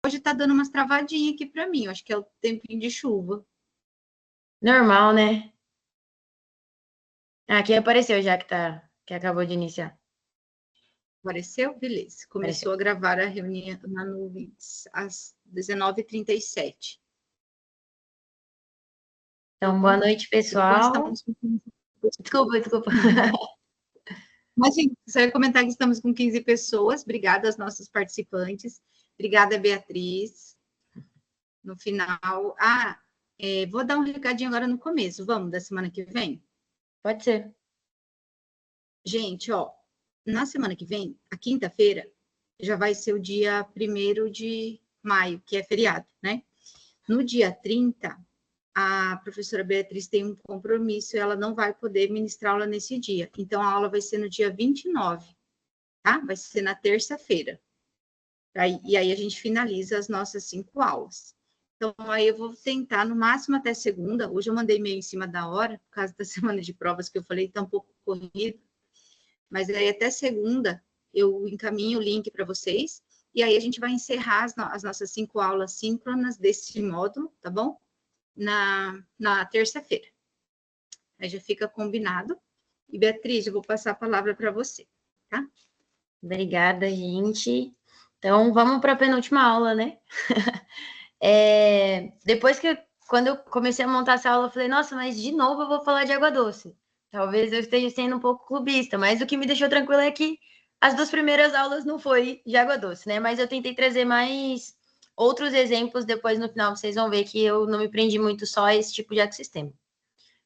hoje tá dando umas travadinhas aqui para mim. Eu acho que é o tempinho de chuva. Normal, né? Aqui apareceu já que acabou de iniciar. Apareceu? Beleza. Apareceu. Começou a gravar a reunião na nuvem às 19h37. Então, boa noite, Enquanto pessoal. estamos com... Desculpa. Mas, gente, só ia comentar que estamos com 15 pessoas. Obrigada aos nossos participantes. Obrigada, Beatriz. No final. Vou dar um recadinho agora no começo. Vamos, da semana que vem? Pode ser. Gente, ó, na semana que vem, a quinta-feira, já vai ser o dia 1º de maio, que é feriado, né? No dia 30, a professora Beatriz tem um compromisso e ela não vai poder ministrar aula nesse dia. Então, a aula vai ser no dia 29, tá? Vai ser na terça-feira. E aí a gente finaliza as nossas 5 aulas. Então, aí eu vou tentar, no máximo até segunda. Hoje eu mandei meio em cima da hora, por causa da semana de provas que eu falei, tá um pouco corrido. Mas aí até segunda eu encaminho o link para vocês. E aí a gente vai encerrar as nossas 5 aulas síncronas desse módulo, tá bom? Na terça-feira. Aí já fica combinado. E, Beatriz, eu vou passar a palavra para você, tá? Obrigada, gente. Então, vamos para a penúltima aula, né? Quando eu comecei a montar essa aula, eu falei, nossa, mas de novo eu vou falar de água doce. Talvez eu esteja sendo um pouco clubista, mas o que me deixou tranquila é que as 2 primeiras aulas não foi de água doce, né? Mas eu tentei trazer mais outros exemplos, depois no final vocês vão ver que eu não me prendi muito só a esse tipo de ecossistema.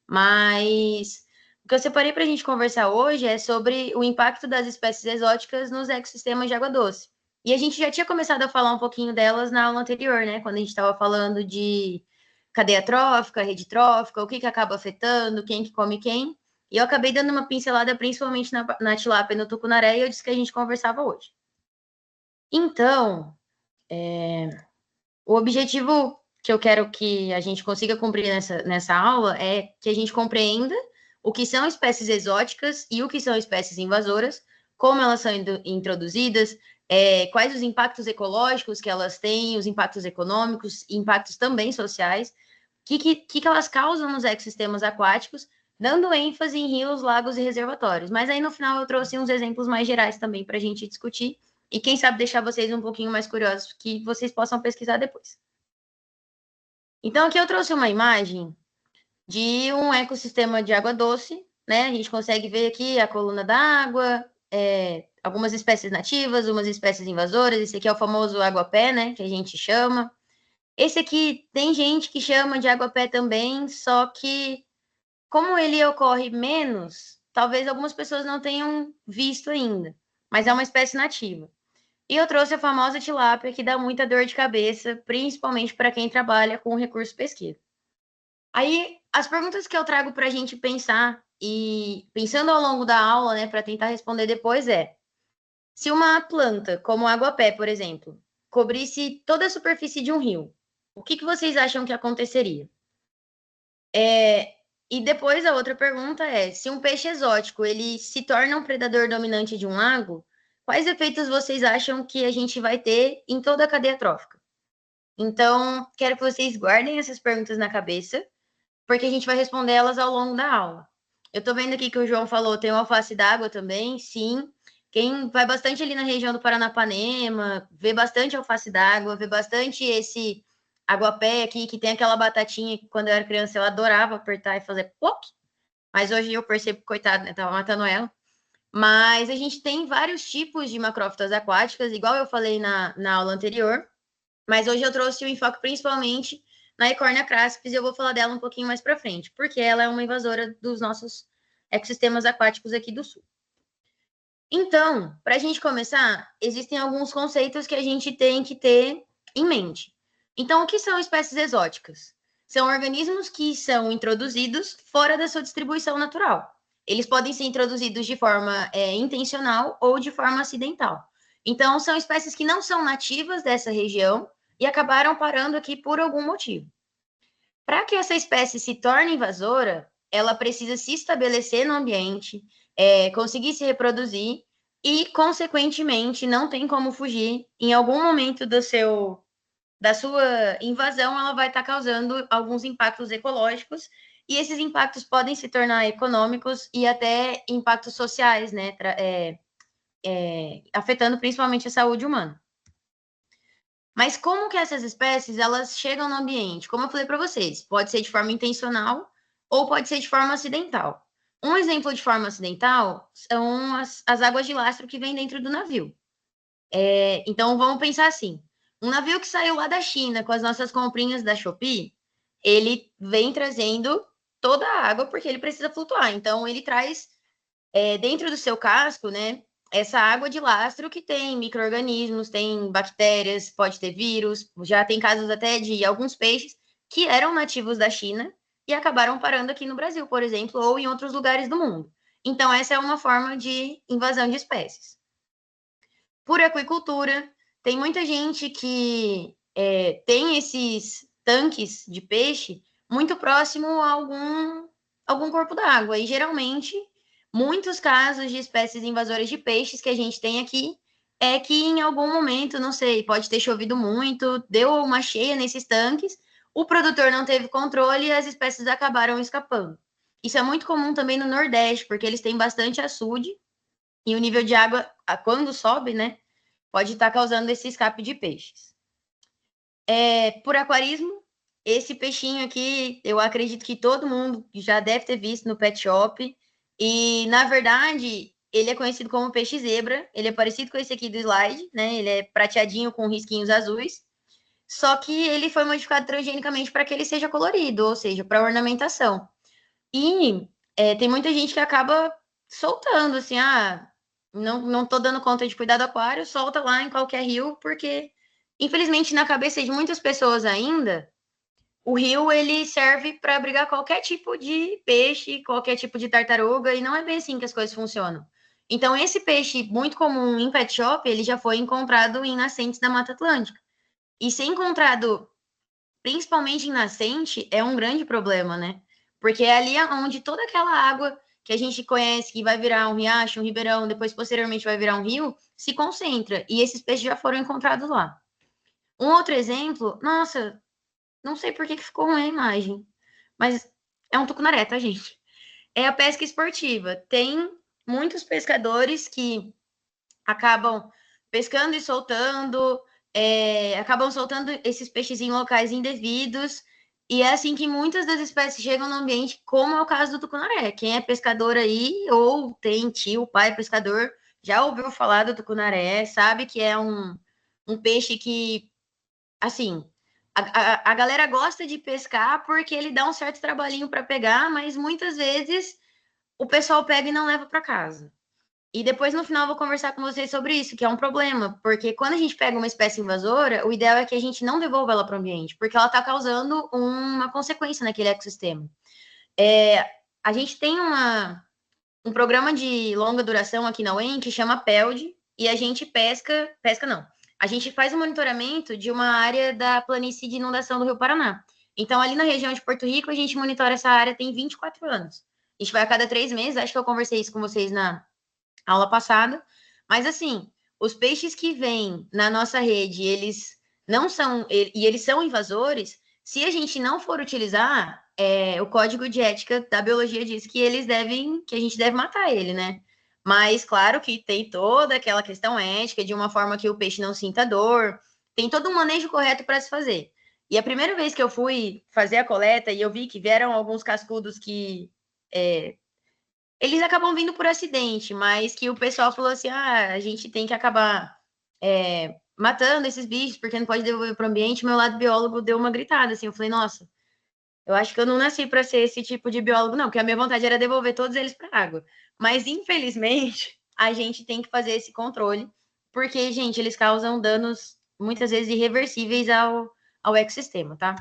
Mas o que eu separei para a gente conversar hoje é sobre o impacto das espécies exóticas nos ecossistemas de água doce. E a gente já tinha começado a falar um pouquinho delas na aula anterior, né? Quando a gente estava falando de cadeia trófica, rede trófica, o que, que acaba afetando, quem que come quem. E eu acabei dando uma pincelada principalmente na tilápia e no tucunaré, e eu disse que a gente conversava hoje. Então, o objetivo que eu quero que a gente consiga cumprir nessa aula é que a gente compreenda o que são espécies exóticas e o que são espécies invasoras, como elas são introduzidas, quais os impactos ecológicos que elas têm, os impactos econômicos, impactos também sociais, o que elas causam nos ecossistemas aquáticos, dando ênfase em rios, lagos e reservatórios. Mas aí no final eu trouxe uns exemplos mais gerais também para a gente discutir e quem sabe deixar vocês um pouquinho mais curiosos, que vocês possam pesquisar depois. Então, aqui eu trouxe uma imagem de um ecossistema de água doce, né? A gente consegue ver aqui a coluna d'água, algumas espécies nativas, umas espécies invasoras. Esse aqui é o famoso aguapé, né? Que a gente chama. Esse aqui tem gente que chama de aguapé também, só que como ele ocorre menos, talvez algumas pessoas não tenham visto ainda, mas é uma espécie nativa. E eu trouxe a famosa tilápia, que dá muita dor de cabeça, principalmente para quem trabalha com recurso pesqueiro. Aí, as perguntas que eu trago para a gente pensar, e pensando ao longo da aula, né, para tentar responder depois se uma planta, como o aguapé, por exemplo, cobrisse toda a superfície de um rio, o que vocês acham que aconteceria? E depois a outra pergunta se um peixe exótico, ele se torna um predador dominante de um lago, quais efeitos vocês acham que a gente vai ter em toda a cadeia trófica? Então, quero que vocês guardem essas perguntas na cabeça, porque a gente vai responder elas ao longo da aula. Eu estou vendo aqui que o João falou, tem o alface d'água também, sim. Quem vai bastante ali na região do Paranapanema, vê bastante alface d'água, vê bastante esse aguapé aqui, que tem aquela batatinha que quando eu era criança eu adorava apertar e fazer ploc, mas hoje eu percebo que, coitado, né, tava matando ela. Mas a gente tem vários tipos de macrófitas aquáticas, igual eu falei na aula anterior, mas hoje eu trouxe o enfoque principalmente na Ecornia craspis e eu vou falar dela um pouquinho mais para frente, porque ela é uma invasora dos nossos ecossistemas aquáticos aqui do sul. Então, para a gente começar, existem alguns conceitos que a gente tem que ter em mente. Então, o que são espécies exóticas? São organismos que são introduzidos fora da sua distribuição natural. Eles podem ser introduzidos de forma intencional ou de forma acidental. Então, são espécies que não são nativas dessa região e acabaram parando aqui por algum motivo. Para que essa espécie se torne invasora, ela precisa se estabelecer no ambiente, conseguir se reproduzir e, consequentemente, não tem como fugir em algum momento da sua invasão, ela vai estar causando alguns impactos ecológicos, e esses impactos podem se tornar econômicos e até impactos sociais, né? Afetando principalmente a saúde humana. Mas como que essas espécies elas chegam no ambiente? Como eu falei para vocês, pode ser de forma intencional ou pode ser de forma acidental. Um exemplo de forma acidental são as águas de lastro que vêm dentro do navio. Então vamos pensar assim: um navio que saiu lá da China com as nossas comprinhas da Shopee, ele vem trazendo toda a água porque ele precisa flutuar. Então ele traz dentro do seu casco, né, essa água de lastro que tem micro-organismos, tem bactérias, pode ter vírus, já tem casos até de alguns peixes que eram nativos da China e acabaram parando aqui no Brasil, por exemplo, ou em outros lugares do mundo. Então, essa é uma forma de invasão de espécies. Por aquicultura, tem muita gente que tem esses tanques de peixe muito próximo a algum corpo d'água, e geralmente muitos casos de espécies invasoras de peixes que a gente tem aqui é que em algum momento, não sei, pode ter chovido muito, deu uma cheia nesses tanques, o produtor não teve controle e as espécies acabaram escapando. Isso é muito comum também no Nordeste, porque eles têm bastante açude e o nível de água, quando sobe, né, pode estar causando esse escape de peixes. Por aquarismo, esse peixinho aqui, eu acredito que todo mundo já deve ter visto no pet shop. E, na verdade, ele é conhecido como peixe zebra. Ele é parecido com esse aqui do slide, né? Ele é prateadinho com risquinhos azuis. Só que ele foi modificado transgenicamente para que ele seja colorido, ou seja, para ornamentação. E tem muita gente que acaba soltando, assim, não tô dando conta de cuidar do aquário, solta lá em qualquer rio, porque, infelizmente, na cabeça de muitas pessoas ainda, o rio, ele serve para abrigar qualquer tipo de peixe, qualquer tipo de tartaruga, e não é bem assim que as coisas funcionam. Então, esse peixe muito comum em pet shop, ele já foi encontrado em nascentes da Mata Atlântica. E ser encontrado principalmente em nascente, é um grande problema, né? Porque é ali onde toda aquela água que a gente conhece, que vai virar um riacho, um ribeirão, depois posteriormente vai virar um rio, se concentra. E esses peixes já foram encontrados lá. Um outro exemplo, nossa, não sei por que ficou ruim a imagem, mas é um tucunaré, tá, gente? É a pesca esportiva. Tem muitos pescadores que acabam pescando e soltando, acabam soltando esses peixes em locais indevidos, e é assim que muitas das espécies chegam no ambiente, como é o caso do tucunaré. Quem é pescador aí, ou tem tio, pai pescador, já ouviu falar do tucunaré, sabe que é um peixe que, assim, a galera gosta de pescar porque ele dá um certo trabalhinho para pegar, mas muitas vezes o pessoal pega e não leva para casa. E depois, no final, eu vou conversar com vocês sobre isso, que é um problema, porque quando a gente pega uma espécie invasora, o ideal é que a gente não devolva ela para o ambiente, porque ela está causando uma consequência naquele ecossistema. A gente tem um programa de longa duração aqui na UEM que chama PELD, e a gente pesca não, a gente faz o monitoramento de uma área da planície de inundação do Rio Paraná. Então, ali na região de Porto Rico, a gente monitora essa área tem 24 anos. A gente vai a cada 3 meses, acho que eu conversei isso com vocês na aula passada, mas assim, os peixes que vêm na nossa rede, eles não são, e eles são invasores, se a gente não for utilizar, o código de ética da biologia diz que que a gente deve matar ele, né? Mas claro que tem toda aquela questão ética de uma forma que o peixe não sinta dor, tem todo um manejo correto para se fazer. E a primeira vez que eu fui fazer a coleta e eu vi que vieram alguns cascudos que eles acabam vindo por acidente, mas que o pessoal falou assim: a gente tem que acabar matando esses bichos, porque não pode devolver para o ambiente. Meu lado biólogo deu uma gritada assim. Eu falei: nossa, eu acho que eu não nasci para ser esse tipo de biólogo, não, porque a minha vontade era devolver todos eles para a água. Mas, infelizmente, a gente tem que fazer esse controle, porque, gente, eles causam danos muitas vezes irreversíveis ao ecossistema, tá?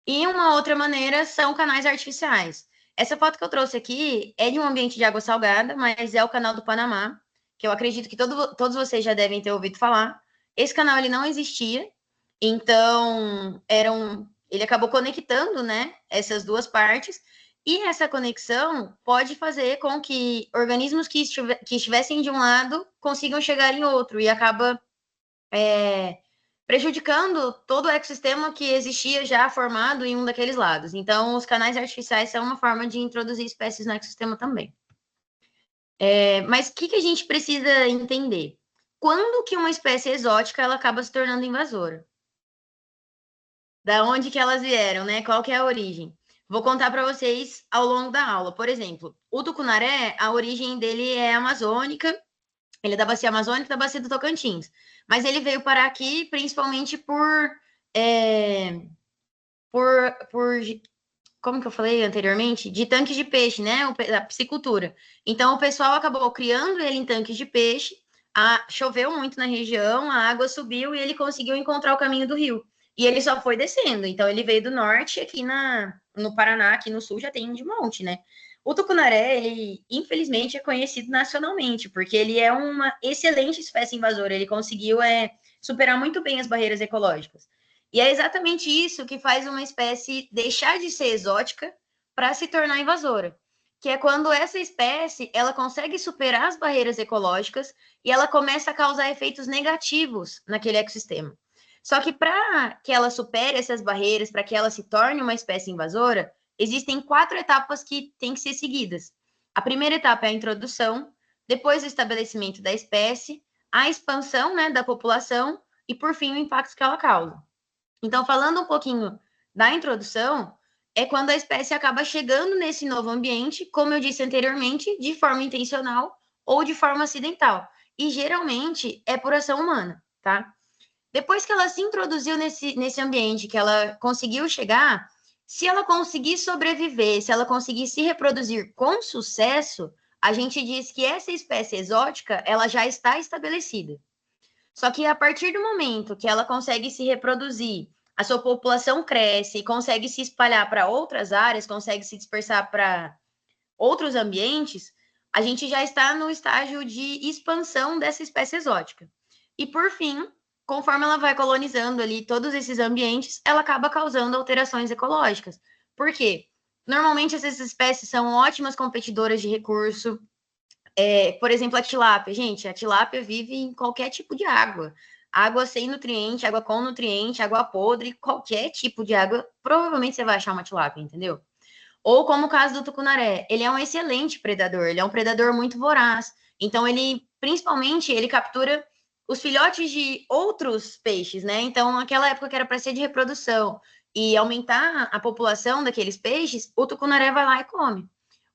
E uma outra maneira são canais artificiais. Essa foto que eu trouxe aqui é de um ambiente de água salgada, mas é o canal do Panamá, que eu acredito que todos vocês já devem ter ouvido falar. Esse canal ele não existia, então ele acabou conectando, né, essas duas partes, e essa conexão pode fazer com que organismos que estivessem de um lado consigam chegar em outro, e acaba prejudicando todo o ecossistema que existia já formado em um daqueles lados. Então, os canais artificiais são uma forma de introduzir espécies no ecossistema também. Mas o que a gente precisa entender? Quando que uma espécie exótica ela acaba se tornando invasora? Da onde que elas vieram, né? Qual que é a origem? Vou contar para vocês ao longo da aula. Por exemplo, o tucunaré, a origem dele é amazônica, ele é da bacia amazônica, da bacia do Tocantins. Mas ele veio parar aqui principalmente por como que eu falei anteriormente? De tanques de peixe, né? A piscicultura. Então, o pessoal acabou criando ele em tanques de peixe, choveu muito na região, a água subiu e ele conseguiu encontrar o caminho do rio. E ele só foi descendo. Então, ele veio do norte, aqui no Paraná, aqui no sul, já tem de monte, né? O tucunaré, ele, infelizmente, é conhecido nacionalmente, porque ele é uma excelente espécie invasora. Ele conseguiu superar muito bem as barreiras ecológicas. E é exatamente isso que faz uma espécie deixar de ser exótica para se tornar invasora, que é quando essa espécie ela consegue superar as barreiras ecológicas e ela começa a causar efeitos negativos naquele ecossistema. Só que para que ela supere essas barreiras, para que ela se torne uma espécie invasora, existem 4 etapas que têm que ser seguidas. A primeira etapa é a introdução, depois o estabelecimento da espécie, a expansão, né, da população e, por fim, o impacto que ela causa. Então, falando um pouquinho da introdução, é quando a espécie acaba chegando nesse novo ambiente, como eu disse anteriormente, de forma intencional ou de forma acidental. E geralmente é por ação humana, tá? Depois que ela se introduziu nesse ambiente, que ela conseguiu chegar, se ela conseguir sobreviver, se ela conseguir se reproduzir com sucesso, a gente diz que essa espécie exótica, ela já está estabelecida. Só que a partir do momento que ela consegue se reproduzir, a sua população cresce, consegue se espalhar para outras áreas, consegue se dispersar para outros ambientes, a gente já está no estágio de expansão dessa espécie exótica. E por fim, conforme ela vai colonizando ali todos esses ambientes, ela acaba causando alterações ecológicas. Por quê? Normalmente essas espécies são ótimas competidoras de recurso, por exemplo, a tilápia. Gente, a tilápia vive em qualquer tipo de água. Água sem nutriente, água com nutriente, água podre, qualquer tipo de água, provavelmente você vai achar uma tilápia, entendeu? Ou como o caso do tucunaré, ele é um excelente predador, ele é um predador muito voraz. Então, principalmente, ele captura os filhotes de outros peixes, né? Então, naquela época que era para ser de reprodução e aumentar a população daqueles peixes, o tucunaré vai lá e come.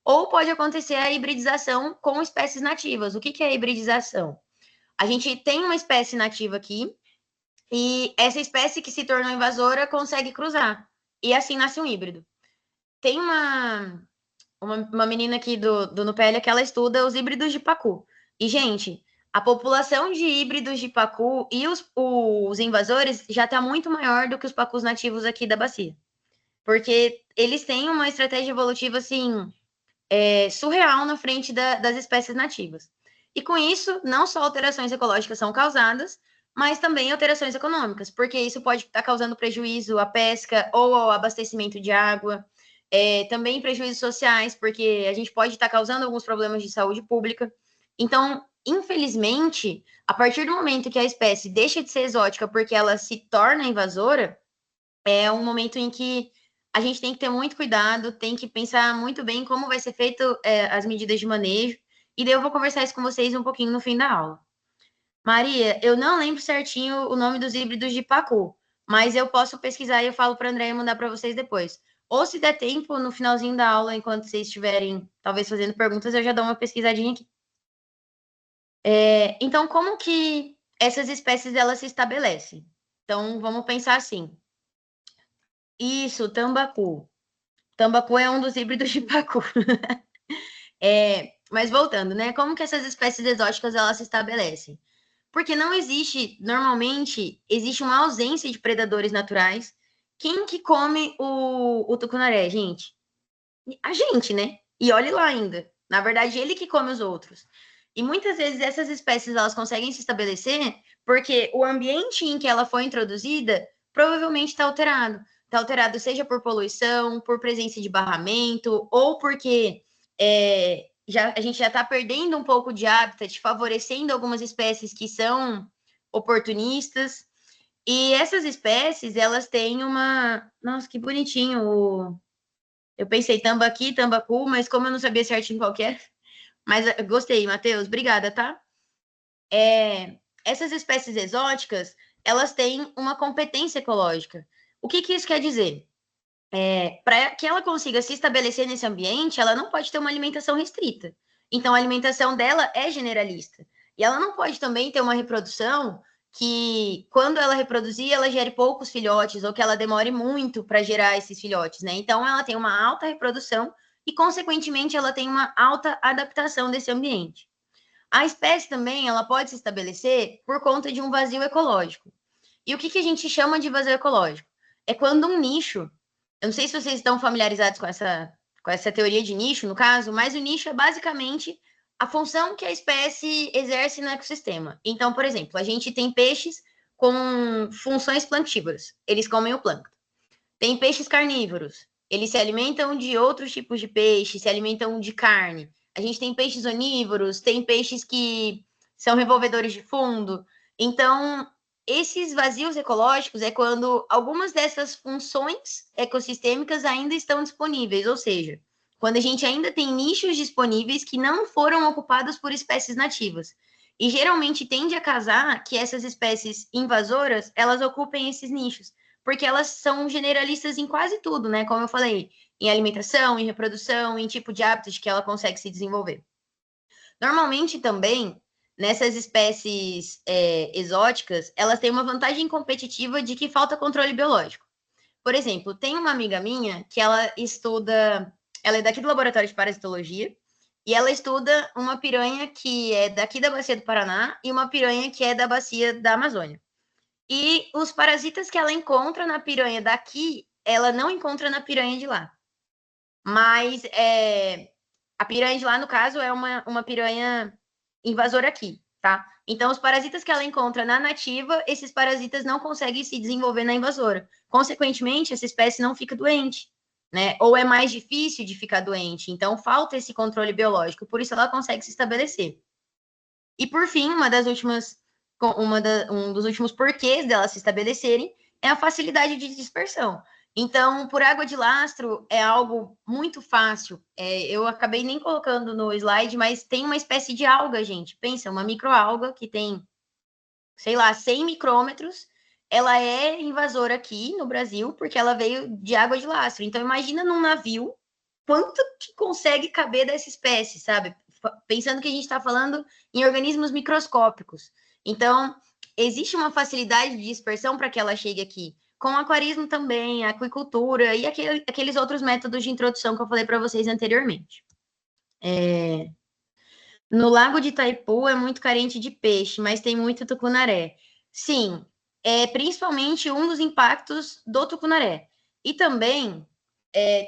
Ou pode acontecer a hibridização com espécies nativas. O que é a hibridização? A gente tem uma espécie nativa aqui e essa espécie que se tornou invasora consegue cruzar. E assim nasce um híbrido. Tem uma menina aqui do Nupélia que ela estuda os híbridos de pacu. E, gente, a população de híbridos de pacu e os invasores já está muito maior do que os pacus nativos aqui da bacia. Porque eles têm uma estratégia evolutiva, assim, surreal na frente das espécies nativas. E com isso, não só alterações ecológicas são causadas, mas também alterações econômicas, porque isso pode estar causando prejuízo à pesca ou ao abastecimento de água, também prejuízos sociais, porque a gente pode estar causando alguns problemas de saúde pública. Então, infelizmente, a partir do momento que a espécie deixa de ser exótica porque ela se torna invasora, é um momento em que a gente tem que ter muito cuidado, tem que pensar muito bem como vai ser feito as medidas de manejo, e daí eu vou conversar isso com vocês um pouquinho no fim da aula. Maria, eu não lembro certinho o nome dos híbridos de pacu, mas eu posso pesquisar e eu falo para a Andréia mandar para vocês depois. Ou se der tempo, no finalzinho da aula, enquanto vocês estiverem, talvez, fazendo perguntas, eu já dou uma pesquisadinha aqui. Então, como que essas espécies elas se estabelecem? Então, vamos pensar assim. Isso, tambacu. Tambacu é um dos híbridos de pacu. Mas voltando, né? Como que essas espécies exóticas elas se estabelecem? Porque não existe, normalmente, existe uma ausência de predadores naturais. Quem que come o tucunaré, gente? A gente, né? E olhe lá ainda. Na verdade, ele que come os outros. E muitas vezes essas espécies elas conseguem se estabelecer porque o ambiente em que ela foi introduzida provavelmente está alterado. Está alterado seja por poluição, por presença de barramento, ou porque a gente já está perdendo um pouco de hábitat, favorecendo algumas espécies que são oportunistas. E essas espécies, elas têm uma... Nossa, que bonitinho. Eu pensei tambaqui, tambacu, mas como eu não sabia certinho qual que é. Mas gostei, Matheus. Obrigada, tá? Essas espécies exóticas, elas têm uma competência ecológica. O que que isso quer dizer? Para que ela consiga se estabelecer nesse ambiente, ela não pode ter uma alimentação restrita. Então, a alimentação dela é generalista. E ela não pode também ter uma reprodução que, quando ela reproduzir, ela gere poucos filhotes ou que ela demore muito para gerar esses filhotes, né? Então, ela tem uma alta reprodução e, consequentemente, ela tem uma alta adaptação desse ambiente. A espécie também, ela pode se estabelecer por conta de um vazio ecológico. E o que que a gente chama de vazio ecológico? É quando um nicho, eu não sei se vocês estão familiarizados com essa teoria de nicho, no caso, mas o nicho é basicamente a função que a espécie exerce no ecossistema. Então, por exemplo, a gente tem peixes com funções plantívoras, eles comem o plâncton. Tem peixes carnívoros, eles se alimentam de outros tipos de peixe, se alimentam de carne. A gente tem peixes onívoros, tem peixes que são revolvedores de fundo. Então, esses vazios ecológicos é quando algumas dessas funções ecossistêmicas ainda estão disponíveis, ou seja, quando a gente ainda tem nichos disponíveis que não foram ocupados por espécies nativas. E geralmente tende a casar que essas espécies invasoras, elas ocupem esses nichos, porque elas são generalistas em quase tudo, né? Como eu falei, em alimentação, em reprodução, em tipo de hábitos que ela consegue se desenvolver. Normalmente também, nessas espécies exóticas, elas têm uma vantagem competitiva de que falta controle biológico. Por exemplo, tem uma amiga minha que ela estuda, ela é daqui do laboratório de parasitologia, e ela estuda uma piranha que é daqui da bacia do Paraná e uma piranha que é da bacia da Amazônia. E os parasitas que ela encontra na piranha daqui, ela não encontra na piranha de lá. Mas a piranha de lá, no caso, é uma piranha invasora aqui, tá? Então, os parasitas que ela encontra na nativa, esses parasitas não conseguem se desenvolver na invasora. Consequentemente, essa espécie não fica doente, né? Ou é mais difícil de ficar doente. Então, falta esse controle biológico, por isso ela consegue se estabelecer. E, por fim, um dos últimos porquês delas se estabelecerem é a facilidade de dispersão. Então, por água de lastro é algo muito fácil. Eu acabei nem colocando no slide, mas tem uma espécie de alga, gente. Pensa, uma microalga que tem, sei lá, 100 micrômetros. Ela é invasora aqui no Brasil porque ela veio de água de lastro. Então, imagina num navio quanto que consegue caber dessa espécie, sabe? Pensando que a gente está falando em organismos microscópicos. Então, existe uma facilidade de dispersão para que ela chegue aqui. Com o aquarismo também, a aquicultura e aqueles outros métodos de introdução que eu falei para vocês anteriormente. No Lago de Itaipu é muito carente de peixe, mas tem muito tucunaré. Sim, é principalmente um dos impactos do tucunaré. E também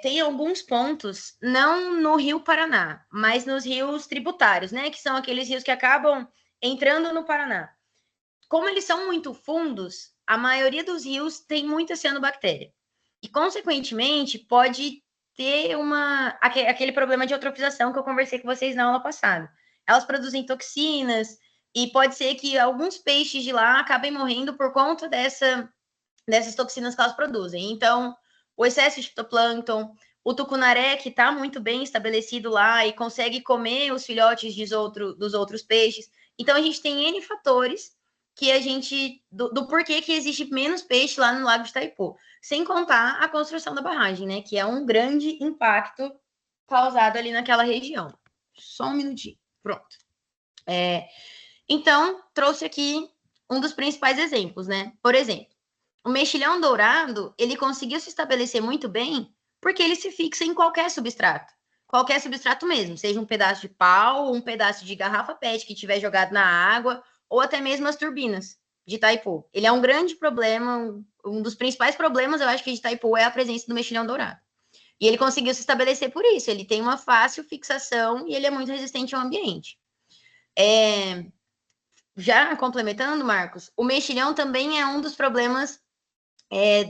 tem alguns pontos, não no Rio Paraná, mas nos rios tributários, né? Que são aqueles rios que acabam entrando no Paraná. Como eles são muito fundos, a maioria dos rios tem muita cianobactéria. E, consequentemente, pode ter aquele problema de eutrofização que eu conversei com vocês na aula passada. Elas produzem toxinas e pode ser que alguns peixes de lá acabem morrendo por conta dessas toxinas que elas produzem. Então, o excesso de fitoplâncton, o tucunaré, que está muito bem estabelecido lá e consegue comer os filhotes dos outros peixes. Então, a gente tem N fatores que a gente... do porquê que existe menos peixe lá no Lago de Itaipu. Sem contar a construção da barragem, né? Que é um grande impacto causado ali naquela região. Só um minutinho. Pronto. Então, trouxe aqui um dos principais exemplos, né? Por exemplo, o mexilhão dourado, ele conseguiu se estabelecer muito bem porque ele se fixa em qualquer substrato mesmo, seja um pedaço de pau, um pedaço de garrafa PET que tiver jogado na água, ou até mesmo as turbinas de Itaipu. Ele é um grande problema, um dos principais problemas, eu acho que de Itaipu é a presença do mexilhão dourado. E ele conseguiu se estabelecer por isso, ele tem uma fácil fixação e ele é muito resistente ao ambiente. Já complementando, Marcos, o mexilhão também é um dos problemas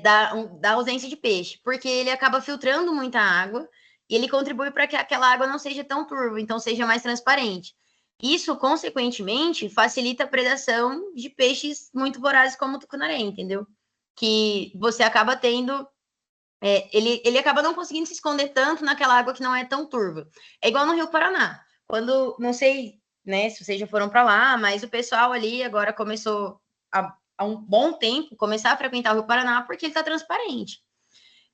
da ausência de peixe, porque ele acaba filtrando muita água e ele contribui para que aquela água não seja tão turva, então seja mais transparente. Isso, consequentemente, facilita a predação de peixes muito vorazes como o tucunaré, entendeu? Que você acaba tendo... ele acaba não conseguindo se esconder tanto naquela água que não é tão turva. É igual no Rio Paraná. Quando, não sei, né, se vocês já foram para lá, mas o pessoal ali agora começou há um bom tempo começar a frequentar o Rio Paraná porque ele está transparente.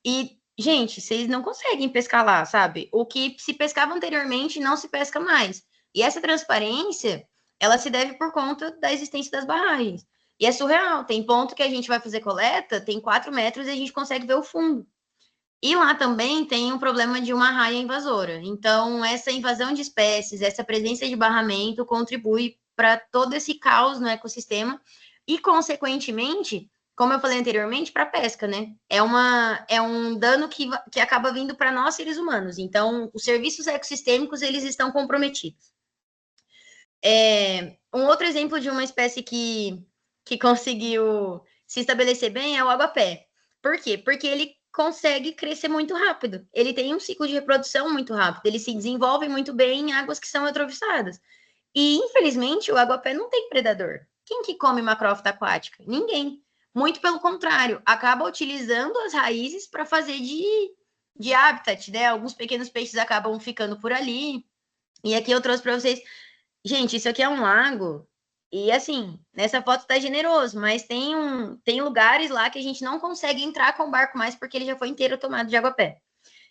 E, gente, vocês não conseguem pescar lá, sabe? O que se pescava anteriormente não se pesca mais. E essa transparência, ela se deve por conta da existência das barragens. E é surreal. Tem ponto que a gente vai fazer coleta, tem 4 metros e a gente consegue ver o fundo. E lá também tem um problema de uma raia invasora. Então, essa invasão de espécies, essa presença de barramento contribui para todo esse caos no ecossistema e, consequentemente, como eu falei anteriormente, para a pesca, né? É um dano que acaba vindo para nós, seres humanos. Então, os serviços ecossistêmicos, eles estão comprometidos. Um outro exemplo de uma espécie que conseguiu se estabelecer bem é o aguapé. Por quê? Porque ele consegue crescer muito rápido. Ele tem um ciclo de reprodução muito rápido. Ele se desenvolve muito bem em águas que são eutrofizadas. E, infelizmente, o aguapé não tem predador. Quem que come macrófita aquática? Ninguém. Muito pelo contrário, acaba utilizando as raízes para fazer de habitat, né? Alguns pequenos peixes acabam ficando por ali. E aqui eu trouxe para vocês. Gente, isso aqui é um lago. E assim, nessa foto tá generoso, mas tem lugares lá que a gente não consegue entrar com o barco mais porque ele já foi inteiro tomado de água-pé.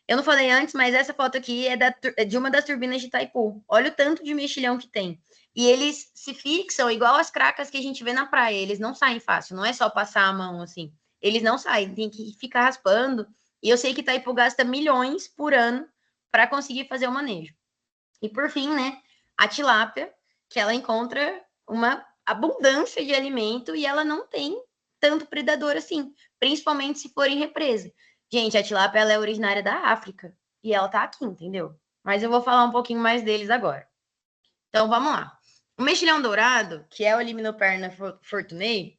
Eu não falei antes, mas essa foto aqui é de uma das turbinas de Itaipu. Olha o tanto de mexilhão que tem. E eles se fixam igual as cracas que a gente vê na praia. Eles não saem fácil, não é só passar a mão assim. Eles não saem, tem que ficar raspando. E eu sei que Itaipu gasta milhões por ano para conseguir fazer o manejo. E por fim, né, a tilápia, que ela encontra uma abundância de alimento e ela não tem tanto predador assim, principalmente se for em represa. Gente, a tilápia ela é originária da África e ela tá aqui, entendeu? Mas eu vou falar um pouquinho mais deles agora. Então vamos lá. O mexilhão dourado, que é o Limnoperna fortunei,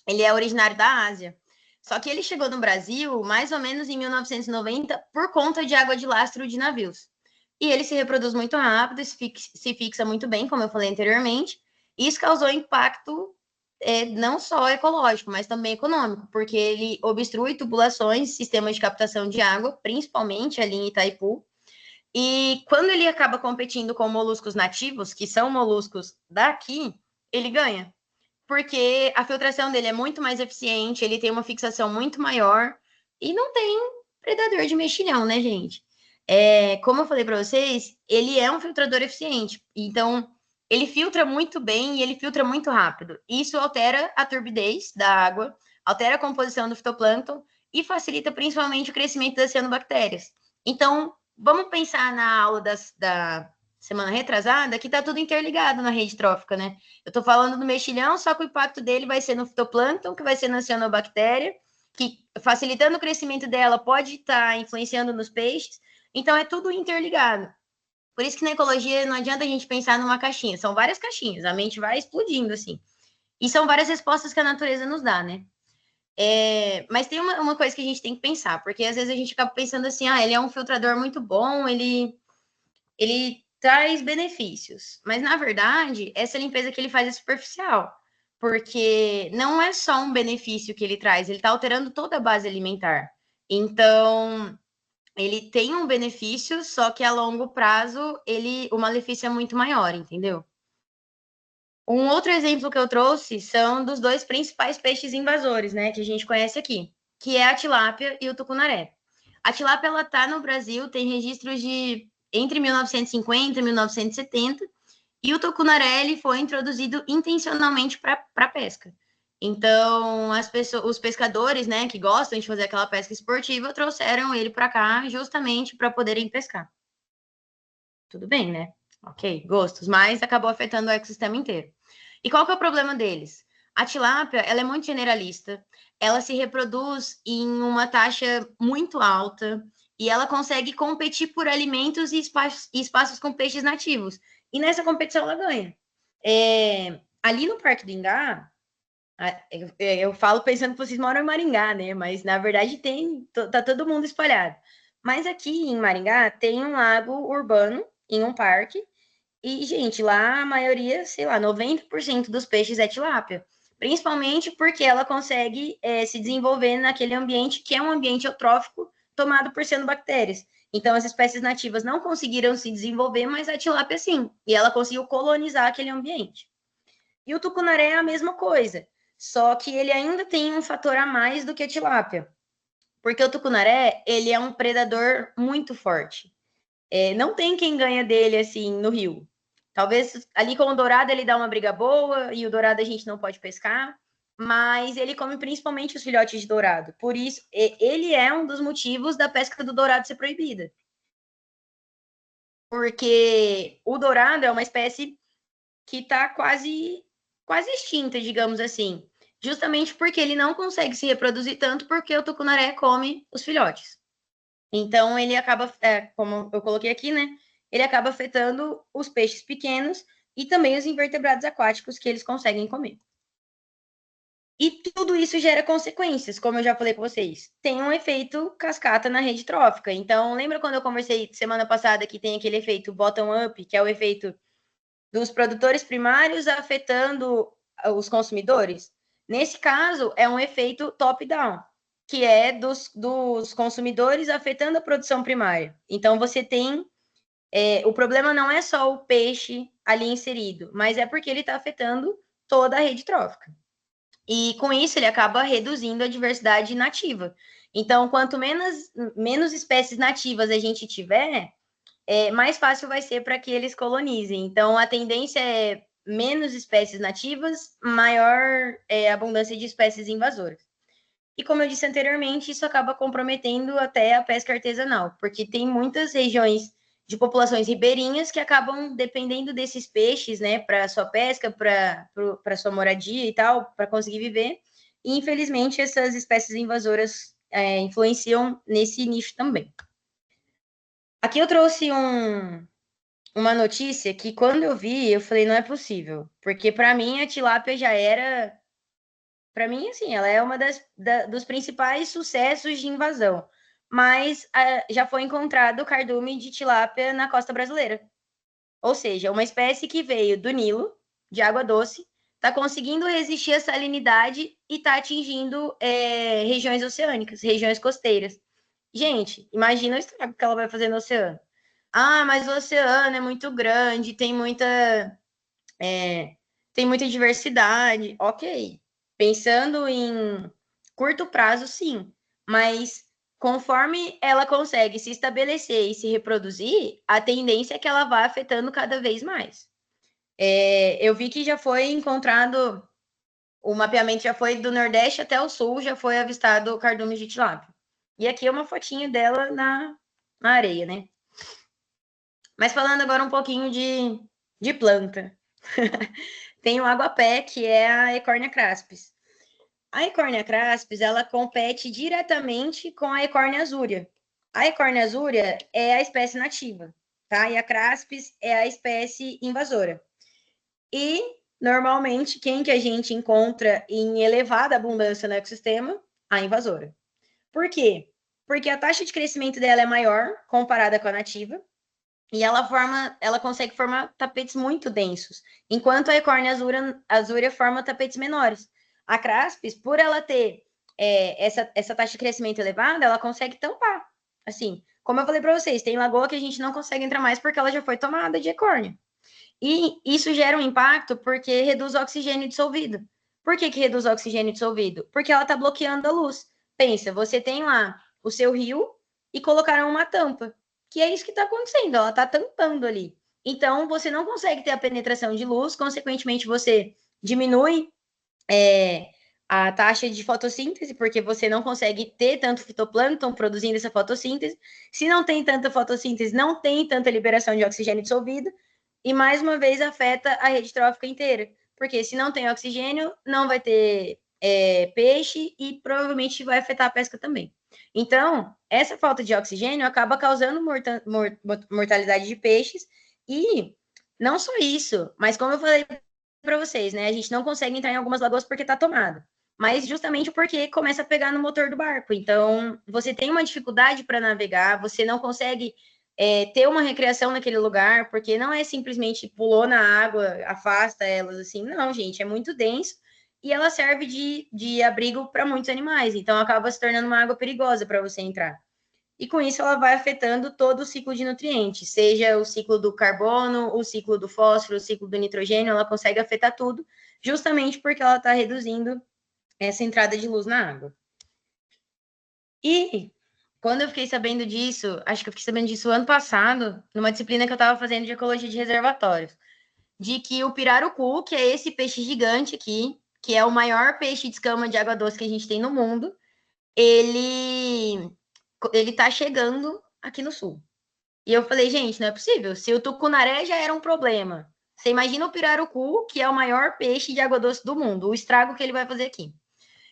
ele é originário da Ásia. Só que ele chegou no Brasil mais ou menos em 1990 por conta de água de lastro de navios. E ele se reproduz muito rápido, se fixa muito bem, como eu falei anteriormente. Isso causou impacto não só ecológico, mas também econômico, porque ele obstrui tubulações, sistemas de captação de água, principalmente ali em Itaipu. E quando ele acaba competindo com moluscos nativos, que são moluscos daqui, ele ganha. Porque a filtração dele é muito mais eficiente, ele tem uma fixação muito maior e não tem predador de mexilhão, né, gente? Como eu falei para vocês, ele é um filtrador eficiente. Então, ele filtra muito bem e ele filtra muito rápido. Isso altera a turbidez da água, altera a composição do fitoplâncton e facilita principalmente o crescimento das cianobactérias. Então, vamos pensar na aula da semana retrasada, que está tudo interligado na rede trófica, né? Eu estou falando do mexilhão, só que o impacto dele vai ser no fitoplâncton, que vai ser na cianobactéria, que facilitando o crescimento dela pode estar influenciando nos peixes. Então é tudo interligado. Por isso que na ecologia não adianta a gente pensar numa caixinha, são várias caixinhas, a mente vai explodindo assim. E são várias respostas que a natureza nos dá, né? Mas tem uma coisa que a gente tem que pensar, porque às vezes a gente acaba pensando assim, ele é um filtrador muito bom, ele traz benefícios. Mas, na verdade, essa limpeza que ele faz é superficial, porque não é só um benefício que ele traz, ele está alterando toda a base alimentar. Então, ele tem um benefício, só que a longo prazo, o malefício é muito maior, entendeu? Um outro exemplo que eu trouxe são dos dois principais peixes invasores, né, que a gente conhece aqui, que é a tilápia e o tucunaré. A tilápia, ela tá no Brasil, tem registros de entre 1950 e 1970, e o tucunaré ele foi introduzido intencionalmente para pesca. Então, os pescadores, né, que gostam de fazer aquela pesca esportiva, trouxeram ele para cá justamente para poderem pescar. Tudo bem, né? Ok, gostos, mas acabou afetando o ecossistema inteiro. E qual que é o problema deles? A tilápia, ela é muito generalista, ela se reproduz em uma taxa muito alta e ela consegue competir por alimentos e espaços com peixes nativos. E nessa competição ela ganha. Ali no Parque do Ingá, eu falo pensando que vocês moram em Maringá, né? Mas na verdade tá todo mundo espalhado. Mas aqui em Maringá tem um lago urbano em um parque E, gente, lá a maioria, sei lá, 90% dos peixes é tilápia. Principalmente porque ela consegue se desenvolver naquele ambiente que é um ambiente eutrófico tomado por cianobactérias. Então, as espécies nativas não conseguiram se desenvolver, mas a tilápia sim. E ela conseguiu colonizar aquele ambiente. E o tucunaré é a mesma coisa, só que ele ainda tem um fator a mais do que a tilápia. Porque o tucunaré, ele é um predador muito forte. Não tem quem ganha dele, assim, no rio. Talvez ali com o dourado ele dá uma briga boa, e o dourado a gente não pode pescar, mas ele come principalmente os filhotes de dourado. Por isso, ele é um dos motivos da pesca do dourado ser proibida. Porque o dourado é uma espécie que está quase extinta, digamos assim. Justamente porque ele não consegue se reproduzir tanto porque o tucunaré come os filhotes. Então, ele acaba, como eu coloquei aqui, né? Ele acaba afetando os peixes pequenos e também os invertebrados aquáticos que eles conseguem comer. E tudo isso gera consequências, como eu já falei para vocês. Tem um efeito cascata na rede trófica. Então, lembra quando eu conversei semana passada que tem aquele efeito bottom-up, que é o efeito dos produtores primários afetando os consumidores? Nesse caso, é um efeito top-down, que é dos consumidores afetando a produção primária. Então, você tem. O problema não é só o peixe ali inserido, mas é porque ele está afetando toda a rede trófica. E com isso, ele acaba reduzindo a diversidade nativa. Então, quanto menos espécies nativas a gente tiver, mais fácil vai ser para que eles colonizem. Então, a tendência é menos espécies nativas, maior abundância de espécies invasoras. E como eu disse anteriormente, isso acaba comprometendo até a pesca artesanal, porque tem muitas regiões de populações ribeirinhas que acabam dependendo desses peixes, né, para sua pesca, para sua moradia e tal, para conseguir viver. E, infelizmente, essas espécies invasoras influenciam nesse nicho também. Aqui eu trouxe uma notícia que, quando eu vi, eu falei, não é possível. Porque, para mim, a tilápia já era... Para mim, assim, ela é uma dos principais sucessos de invasão. Mas já foi encontrado cardume de tilápia na costa brasileira. Ou seja, uma espécie que veio do Nilo, de água doce, está conseguindo resistir à salinidade e está atingindo regiões oceânicas, regiões costeiras. Gente, imagina o estrago que ela vai fazer no oceano. Ah, mas o oceano é muito grande, tem muita diversidade. Ok. Pensando em curto prazo, sim. Mas conforme ela consegue se estabelecer e se reproduzir, a tendência é que ela vá afetando cada vez mais. Eu vi que já foi encontrado, o mapeamento já foi do Nordeste até o Sul, já foi avistado o cardume de tilápia. E aqui é uma fotinha dela na areia, né? Mas falando agora um pouquinho de planta. Tem o aguapé, que é a Ecornia craspis. A Ecornia craspis, ela compete diretamente com a Ecornia azúrea. A Ecornia azúrea é a espécie nativa, tá? E a craspis é a espécie invasora. E, normalmente, quem que a gente encontra em elevada abundância no ecossistema? A invasora. Por quê? Porque a taxa de crescimento dela é maior comparada com a nativa, e ela consegue formar tapetes muito densos, enquanto a Ecornia azúrea forma tapetes menores. A Craspis, por ela ter essa taxa de crescimento elevada, ela consegue tampar. Assim, como eu falei para vocês, tem lagoa que a gente não consegue entrar mais porque ela já foi tomada de Ecornia. E isso gera um impacto porque reduz o oxigênio dissolvido. Por que reduz o oxigênio dissolvido? Porque ela está bloqueando a luz. Pensa, você tem lá o seu rio e colocaram uma tampa, que é isso que está acontecendo, ela está tampando ali. Então, você não consegue ter a penetração de luz, consequentemente, você diminui a taxa de fotossíntese, porque você não consegue ter tanto fitoplâncton produzindo essa fotossíntese. Se não tem tanta fotossíntese, não tem tanta liberação de oxigênio dissolvido, e mais uma vez afeta a rede trófica inteira, porque se não tem oxigênio, não vai ter peixe e provavelmente vai afetar a pesca também. Então, essa falta de oxigênio acaba causando mortalidade de peixes e não só isso, mas como eu falei para vocês, né, a gente não consegue entrar em algumas lagoas porque está tomado, mas justamente porque começa a pegar no motor do barco. Então, você tem uma dificuldade para navegar, você não consegue ter uma recreação naquele lugar, porque não é simplesmente pulou na água, afasta elas, assim, não, gente, é muito denso, e ela serve de abrigo para muitos animais, então acaba se tornando uma água perigosa para você entrar. E com isso ela vai afetando todo o ciclo de nutrientes, seja o ciclo do carbono, o ciclo do fósforo, o ciclo do nitrogênio, ela consegue afetar tudo, justamente porque ela está reduzindo essa entrada de luz na água. E quando eu fiquei sabendo disso, acho que eu fiquei sabendo disso ano passado, numa disciplina que eu estava fazendo de ecologia de reservatórios, de que o pirarucu, que é esse peixe gigante aqui, que é o maior peixe de escama de água doce que a gente tem no mundo, ele tá chegando aqui no sul. E eu falei, gente, não é possível. Se o tucunaré já era um problema, você imagina o pirarucu, que é o maior peixe de água doce do mundo, o estrago que ele vai fazer aqui.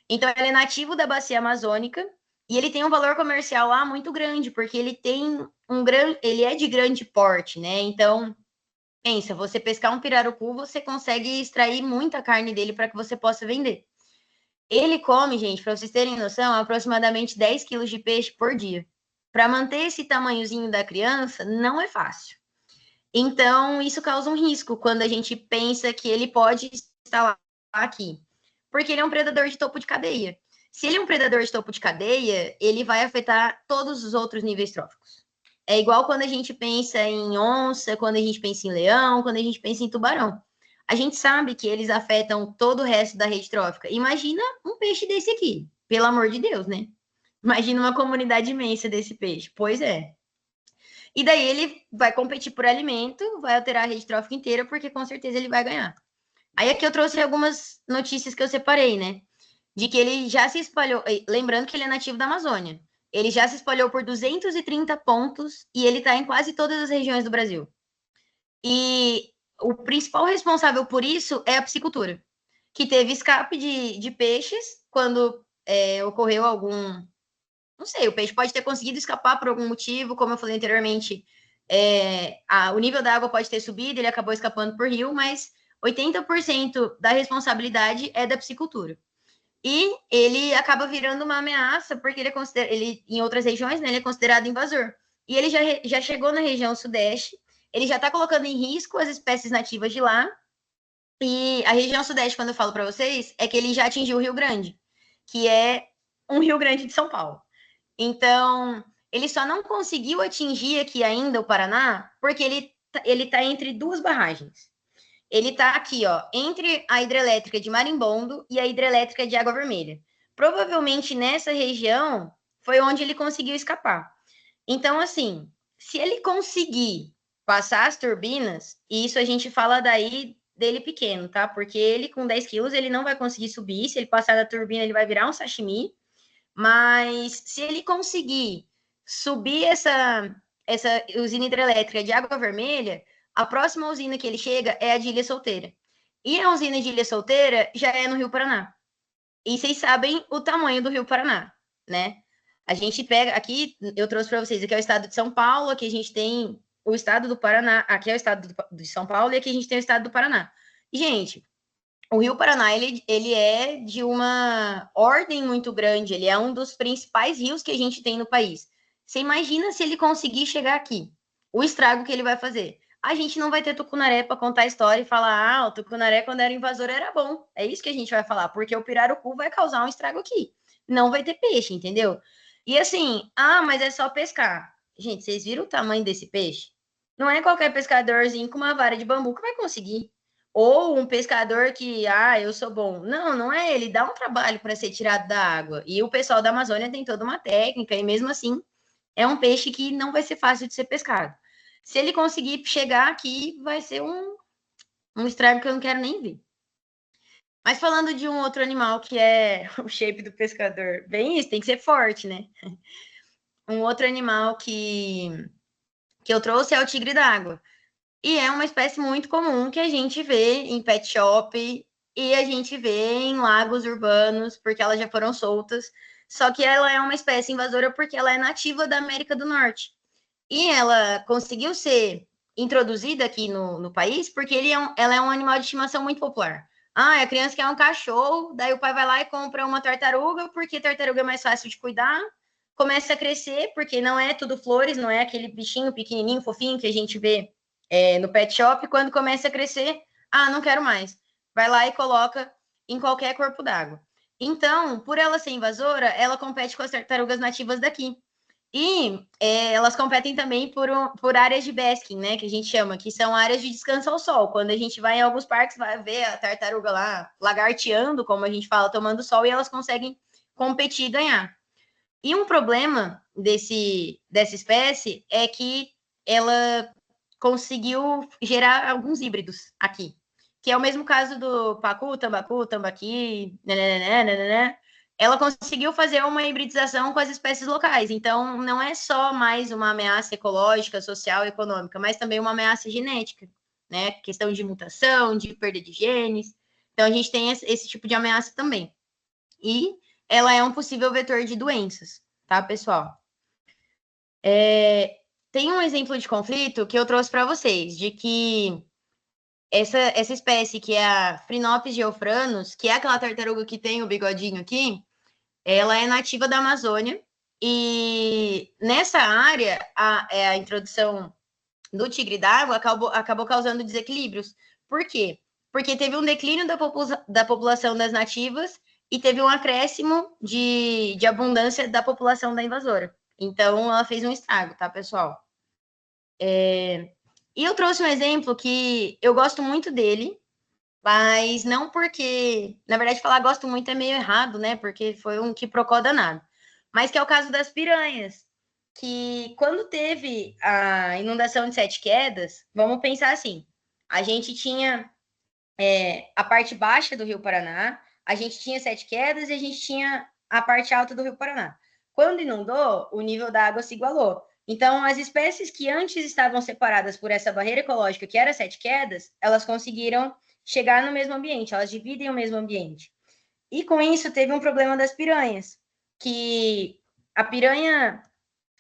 Então, ele é nativo da bacia amazônica e ele tem um valor comercial lá muito grande, porque ele tem ele é de grande porte, né? Então, pensa, você pescar um pirarucu, você consegue extrair muita carne dele para que você possa vender. Ele come, gente, para vocês terem noção, aproximadamente 10 quilos de peixe por dia. Para manter esse tamanhozinho da criança, não é fácil. Então, isso causa um risco quando a gente pensa que ele pode estar lá aqui. Porque ele é um predador de topo de cadeia. Se ele é um predador de topo de cadeia, ele vai afetar todos os outros níveis tróficos. É igual quando a gente pensa em onça, quando a gente pensa em leão, quando a gente pensa em tubarão. A gente sabe que eles afetam todo o resto da rede trófica. Imagina um peixe desse aqui, pelo amor de Deus, né? Imagina uma comunidade imensa desse peixe. Pois é. E daí ele vai competir por alimento, vai alterar a rede trófica inteira, porque com certeza ele vai ganhar. Aí aqui eu trouxe algumas notícias que eu separei, né? De que ele já se espalhou, lembrando que ele é nativo da Amazônia. Ele já se espalhou por 230 pontos e ele está em quase todas as regiões do Brasil. E o principal responsável por isso é a piscicultura, que teve escape de peixes quando ocorreu algum. Não sei, o peixe pode ter conseguido escapar por algum motivo, como eu falei anteriormente, o nível da água pode ter subido, ele acabou escapando por rio, mas 80% da responsabilidade é da piscicultura. E ele acaba virando uma ameaça, porque ele em outras regiões, né, ele é considerado invasor. E ele já chegou na região sudeste, ele já está colocando em risco as espécies nativas de lá. E a região sudeste, quando eu falo para vocês, é que ele já atingiu o Rio Grande, que é um Rio Grande de São Paulo. Então, ele só não conseguiu atingir aqui ainda o Paraná, porque ele está entre duas barragens. Ele está aqui, ó, entre a hidrelétrica de Marimbondo e a hidrelétrica de Água Vermelha. Provavelmente nessa região foi onde ele conseguiu escapar. Então, assim, se ele conseguir passar as turbinas, e isso a gente fala daí dele pequeno, tá? Porque ele com 10 quilos, ele não vai conseguir subir. Se ele passar da turbina, ele vai virar um sashimi. Mas se ele conseguir subir essa usina hidrelétrica de Água Vermelha, a próxima usina que ele chega é a de Ilha Solteira. E a usina de Ilha Solteira já é no Rio Paraná. E vocês sabem o tamanho do Rio Paraná, né? A gente pega aqui, eu trouxe para vocês, aqui é o estado de São Paulo, aqui a gente tem o estado do Paraná, aqui é o estado de São Paulo e aqui a gente tem o estado do Paraná. E, gente, o Rio Paraná, ele é de uma ordem muito grande, ele é um dos principais rios que a gente tem no país. Você imagina se ele conseguir chegar aqui, o estrago que ele vai fazer. A gente não vai ter tucunaré para contar a história e falar, o tucunaré quando era invasor era bom. É isso que a gente vai falar, porque o pirarucu vai causar um estrago aqui. Não vai ter peixe, entendeu? E assim, mas é só pescar. Gente, vocês viram o tamanho desse peixe? Não é qualquer pescadorzinho com uma vara de bambu que vai conseguir. Ou um pescador que, eu sou bom. Não, não é ele, dá um trabalho para ser tirado da água. E o pessoal da Amazônia tem toda uma técnica, e mesmo assim, é um peixe que não vai ser fácil de ser pescado. Se ele conseguir chegar aqui, vai ser um estrago que eu não quero nem ver. Mas falando de um outro animal que é o shape do pescador, bem isso, tem que ser forte, né? Um outro animal que eu trouxe é o tigre d'água. E é uma espécie muito comum que a gente vê em pet shop e a gente vê em lagos urbanos, porque elas já foram soltas. Só que ela é uma espécie invasora porque ela é nativa da América do Norte. E ela conseguiu ser introduzida aqui no país porque ela é um animal de estimação muito popular. A criança quer um cachorro, daí o pai vai lá e compra uma tartaruga, porque tartaruga é mais fácil de cuidar. começa a crescer, porque não é tudo flores, não é aquele bichinho pequenininho, fofinho que a gente vê no pet shop. Quando começa a crescer, não quero mais. Vai lá e coloca em qualquer corpo d'água. Então, por ela ser invasora, ela compete com as tartarugas nativas daqui. E elas competem também por áreas de basking, né? Que a gente chama, que são áreas de descanso ao sol. Quando a gente vai em alguns parques, vai ver a tartaruga lá lagarteando, como a gente fala, tomando sol, e elas conseguem competir e ganhar. E um problema dessa espécie é que ela conseguiu gerar alguns híbridos aqui, que é o mesmo caso do pacu, tambaqui, né? Ela conseguiu fazer uma hibridização com as espécies locais. Então, não é só mais uma ameaça ecológica, social e econômica, mas também uma ameaça genética, né? Questão de mutação, de perda de genes. Então, a gente tem esse tipo de ameaça também. E ela é um possível vetor de doenças, tá, pessoal? Tem um exemplo de conflito que eu trouxe para vocês, de que essa espécie, que é a Phrynops geoffranus, que é aquela tartaruga que tem o bigodinho aqui, ela é nativa da Amazônia, e nessa área, a introdução do tigre d'água acabou causando desequilíbrios. Por quê? Porque teve um declínio da população das nativas e teve um acréscimo de abundância da população da invasora. Então, ela fez um estrago, tá, pessoal? E eu trouxe um exemplo que eu gosto muito dele, mas não porque... Na verdade, falar gosto muito é meio errado, né? Porque foi um quiprocó danado. Mas que é o caso das piranhas, que quando teve a inundação de Sete Quedas, vamos pensar assim, a gente tinha a parte baixa do Rio Paraná, a gente tinha Sete Quedas e a gente tinha a parte alta do Rio Paraná. Quando inundou, o nível da água se igualou. Então, as espécies que antes estavam separadas por essa barreira ecológica, que era Sete Quedas, elas conseguiram chegar no mesmo ambiente, elas dividem o mesmo ambiente. E com isso, teve um problema das piranhas, que a piranha,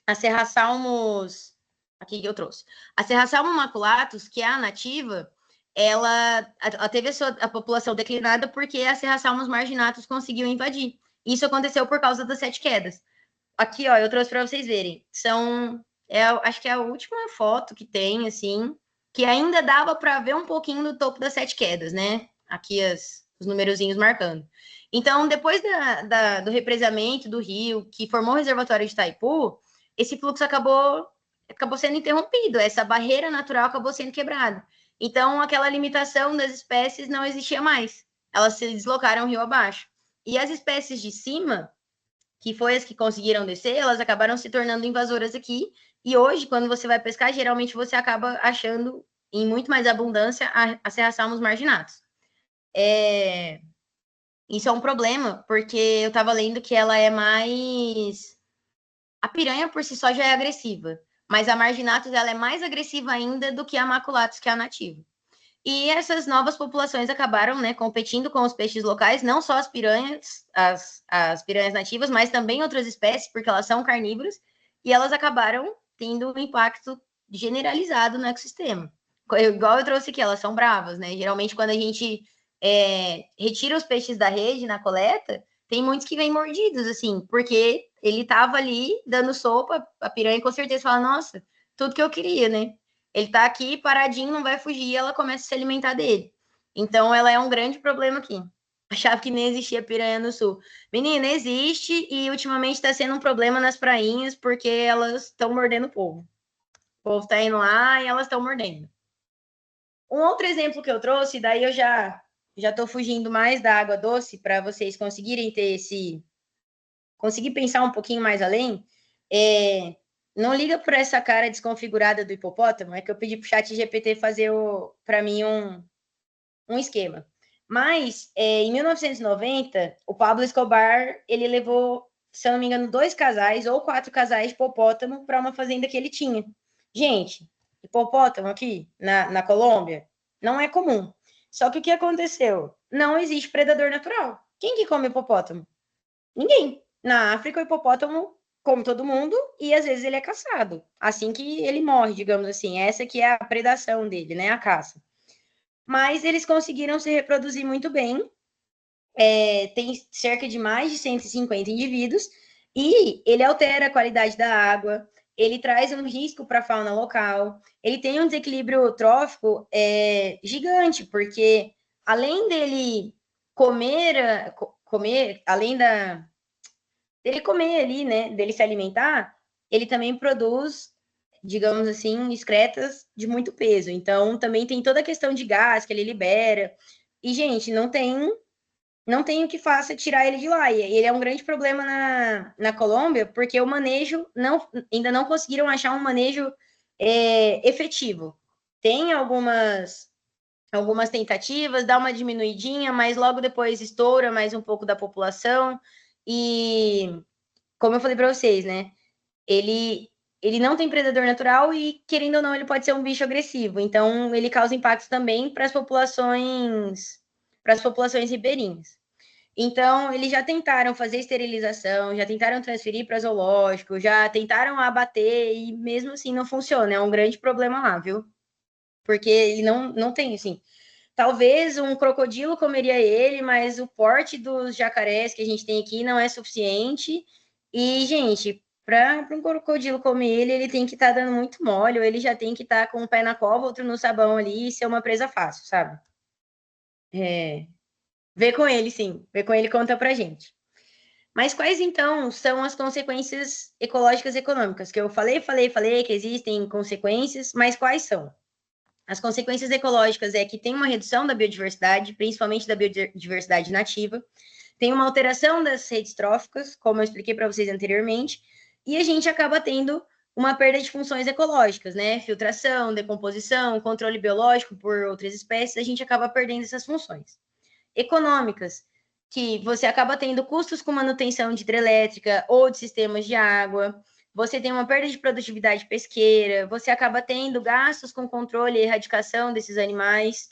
a Serrasalmus, aqui que eu trouxe, a Serrasalmus maculatus, que é a nativa, ela teve a população declinada porque a Serrasalmus marginatus conseguiu invadir. Isso aconteceu por causa das Sete Quedas. Aqui, ó, eu trouxe para vocês verem. Acho que é a última foto que tem, assim, que ainda dava para ver um pouquinho do topo das Sete Quedas, né? Aqui os numerozinhos marcando. Então, depois do represamento do rio, que formou o reservatório de Itaipu, esse fluxo acabou sendo interrompido, essa barreira natural acabou sendo quebrada. Então, aquela limitação das espécies não existia mais. Elas se deslocaram rio abaixo. E as espécies de cima, que foi as que conseguiram descer, elas acabaram se tornando invasoras aqui. E hoje, quando você vai pescar, geralmente você acaba achando em muito mais abundância a Serrasalmus marginatus. Isso é um problema, porque eu estava lendo que ela é mais... A piranha por si só já é agressiva, mas a marginatus ela é mais agressiva ainda do que a maculatus, que é a nativa. E essas novas populações acabaram, né, competindo com os peixes locais, não só as piranhas, as piranhas nativas, mas também outras espécies, porque elas são carnívoras, e elas acabaram tendo um impacto generalizado no ecossistema. Igual eu trouxe aqui, elas são bravas, né? Geralmente, quando a gente retira os peixes da rede na coleta, tem muitos que vêm mordidos, assim, porque ele estava ali dando sopa, a piranha com certeza fala, nossa, tudo que eu queria, né? Ele tá aqui paradinho, não vai fugir, e ela começa a se alimentar dele. Então, ela é um grande problema aqui. Achava que nem existia piranha no sul. Menina, existe e ultimamente está sendo um problema nas prainhas porque elas estão mordendo o povo. O povo tá indo lá e elas estão mordendo. Um outro exemplo que eu trouxe, daí eu já tô fugindo mais da água doce para vocês conseguirem ter conseguir pensar um pouquinho mais além. Não liga por essa cara desconfigurada do hipopótamo, é que eu pedi para o chat GPT fazer para mim um esquema. Mas, em 1990, o Pablo Escobar, ele levou, se eu não me engano, 2 casais ou 4 casais de hipopótamo para uma fazenda que ele tinha. Gente, hipopótamo aqui na Colômbia não é comum. Só que o que aconteceu? Não existe predador natural. Quem que come hipopótamo? Ninguém. Na África, o hipopótamo come todo mundo e às vezes ele é caçado. Assim que ele morre, digamos assim. Essa que é a predação dele, né? A caça. Mas eles conseguiram se reproduzir muito bem. Tem cerca de mais de 150 indivíduos. E ele altera a qualidade da água, ele traz um risco para a fauna local, ele tem um desequilíbrio trófico gigante, porque além dele comer, além dele comer ali, né, dele se alimentar, ele também produz, digamos assim, excretas de muito peso. Então, também tem toda a questão de gás que ele libera. E, gente, não tem o que faça tirar ele de lá. E ele é um grande problema na Colômbia, porque o manejo ainda não conseguiram achar um manejo efetivo. Tem algumas tentativas, dá uma diminuidinha, mas logo depois estoura mais um pouco da população. E, como eu falei para vocês, né? Ele não tem predador natural e, querendo ou não, ele pode ser um bicho agressivo. Então, ele causa impactos também para as populações ribeirinhas. Então, eles já tentaram fazer esterilização, já tentaram transferir para zoológico, já tentaram abater e mesmo assim não funciona. É um grande problema lá, viu? Porque ele não tem, assim. Talvez um crocodilo comeria ele, mas o porte dos jacarés que a gente tem aqui não é suficiente. E, gente, para um crocodilo comer ele, ele tem que estar dando muito mole, ou ele já tem que estar com um pé na cova, outro no sabão ali e ser uma presa fácil, sabe? Vê com ele, sim. Vê com ele e conta pra gente. Mas quais, então, são as consequências ecológicas e econômicas? Que eu falei que existem consequências, mas quais são? As consequências ecológicas é que tem uma redução da biodiversidade, principalmente da biodiversidade nativa, tem uma alteração das redes tróficas, como eu expliquei para vocês anteriormente, e a gente acaba tendo uma perda de funções ecológicas, né? Filtração, decomposição, controle biológico por outras espécies, a gente acaba perdendo essas funções. Econômicas, que você acaba tendo custos com manutenção de hidrelétrica ou de sistemas de água, você tem uma perda de produtividade pesqueira, você acaba tendo gastos com controle e erradicação desses animais.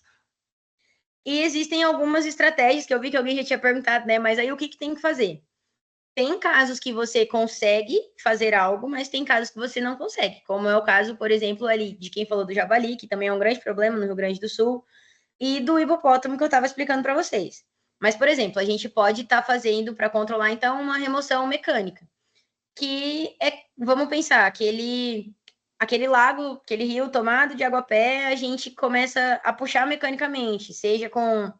E existem algumas estratégias que eu vi que alguém já tinha perguntado, né? Mas aí o que tem que fazer? Tem casos que você consegue fazer algo, mas tem casos que você não consegue, como é o caso, por exemplo, ali de quem falou do javali, que também é um grande problema no Rio Grande do Sul, e do hipopótamo que eu estava explicando para vocês. Mas, por exemplo, a gente pode estar fazendo para controlar, então, uma remoção mecânica, que é, vamos pensar, aquele lago, aquele rio tomado de água a pé, a gente começa a puxar mecanicamente, seja com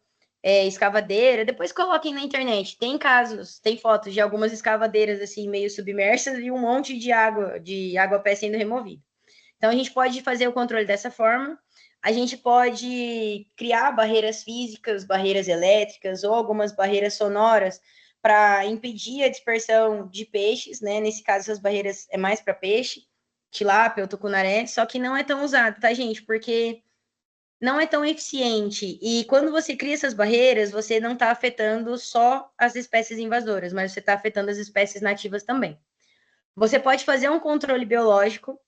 escavadeira. Depois coloquem na internet. Tem casos, tem fotos de algumas escavadeiras assim meio submersas e um monte de água a pé sendo removida. Então a gente pode fazer o controle dessa forma. A gente pode criar barreiras físicas, barreiras elétricas ou algumas barreiras sonoras para impedir a dispersão de peixes, né? Nesse caso, essas barreiras é mais para peixe, tilápia ou tucunaré, só que não é tão usado, tá, gente? Porque não é tão eficiente. E quando você cria essas barreiras, você não está afetando só as espécies invasoras, mas você está afetando as espécies nativas também. Você pode fazer um controle biológico,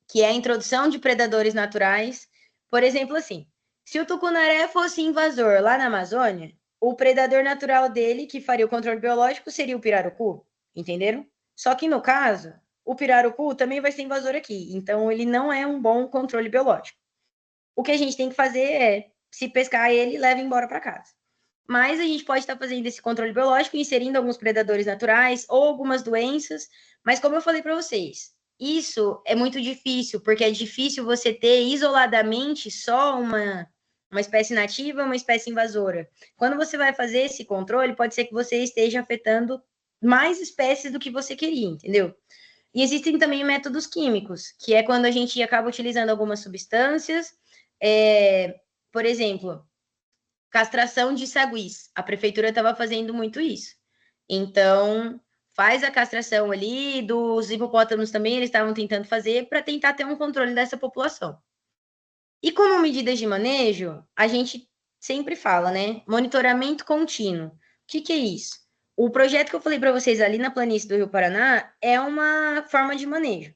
que é a introdução de predadores naturais. Por exemplo, assim, se o tucunaré fosse invasor lá na Amazônia, o predador natural dele, que faria o controle biológico, seria o pirarucu, entenderam? Só que no caso, o pirarucu também vai ser invasor aqui, então ele não é um bom controle biológico. O que a gente tem que fazer é, se pescar ele, leva embora para casa. Mas a gente pode estar fazendo esse controle biológico, inserindo alguns predadores naturais ou algumas doenças. Mas como eu falei para vocês, isso é muito difícil, porque é difícil você ter isoladamente só uma espécie nativa, uma espécie invasora. Quando você vai fazer esse controle, pode ser que você esteja afetando mais espécies do que você queria, entendeu? E existem também métodos químicos, que é quando a gente acaba utilizando algumas substâncias, por exemplo, castração de saguis. A prefeitura estava fazendo muito isso. Então, faz a castração ali, dos hipopótamos também, eles estavam tentando fazer para tentar ter um controle dessa população. E como medidas de manejo, a gente sempre fala, né? Monitoramento contínuo. O que é isso? O projeto que eu falei para vocês ali na planície do Rio Paraná é uma forma de manejo.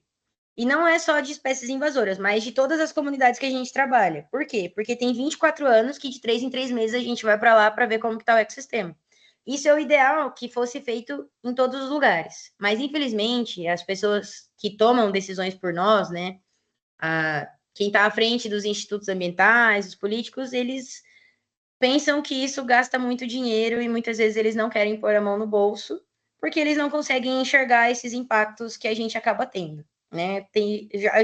E não é só de espécies invasoras, mas de todas as comunidades que a gente trabalha. Por quê? Porque tem 24 anos que de 3 em 3 meses a gente vai para lá para ver como está o ecossistema. Isso é o ideal que fosse feito em todos os lugares. Mas, infelizmente, as pessoas que tomam decisões por nós, né? Quem está à frente dos institutos ambientais, os políticos, eles pensam que isso gasta muito dinheiro e muitas vezes eles não querem pôr a mão no bolso porque eles não conseguem enxergar esses impactos que a gente acaba tendo, né?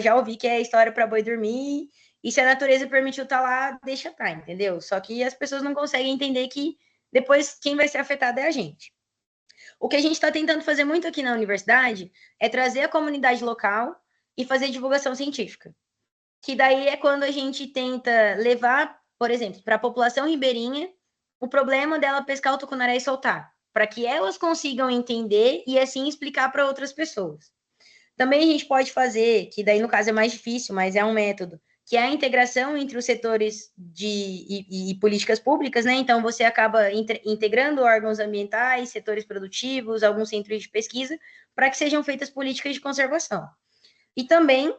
Já ouvi que é história para boi dormir, e se a natureza permitiu estar lá, deixa estar, entendeu? Só que as pessoas não conseguem entender que depois quem vai ser afetado é a gente. O que a gente está tentando fazer muito aqui na universidade é trazer a comunidade local e fazer divulgação científica. Que daí é quando a gente tenta levar, por exemplo, para a população ribeirinha, o problema dela pescar o tucunaré e soltar, para que elas consigam entender e assim explicar para outras pessoas. Também a gente pode fazer, que daí no caso é mais difícil, mas é um método, que é a integração entre os setores e políticas públicas, né? Então você acaba integrando órgãos ambientais, setores produtivos, alguns centros de pesquisa, para que sejam feitas políticas de conservação. E também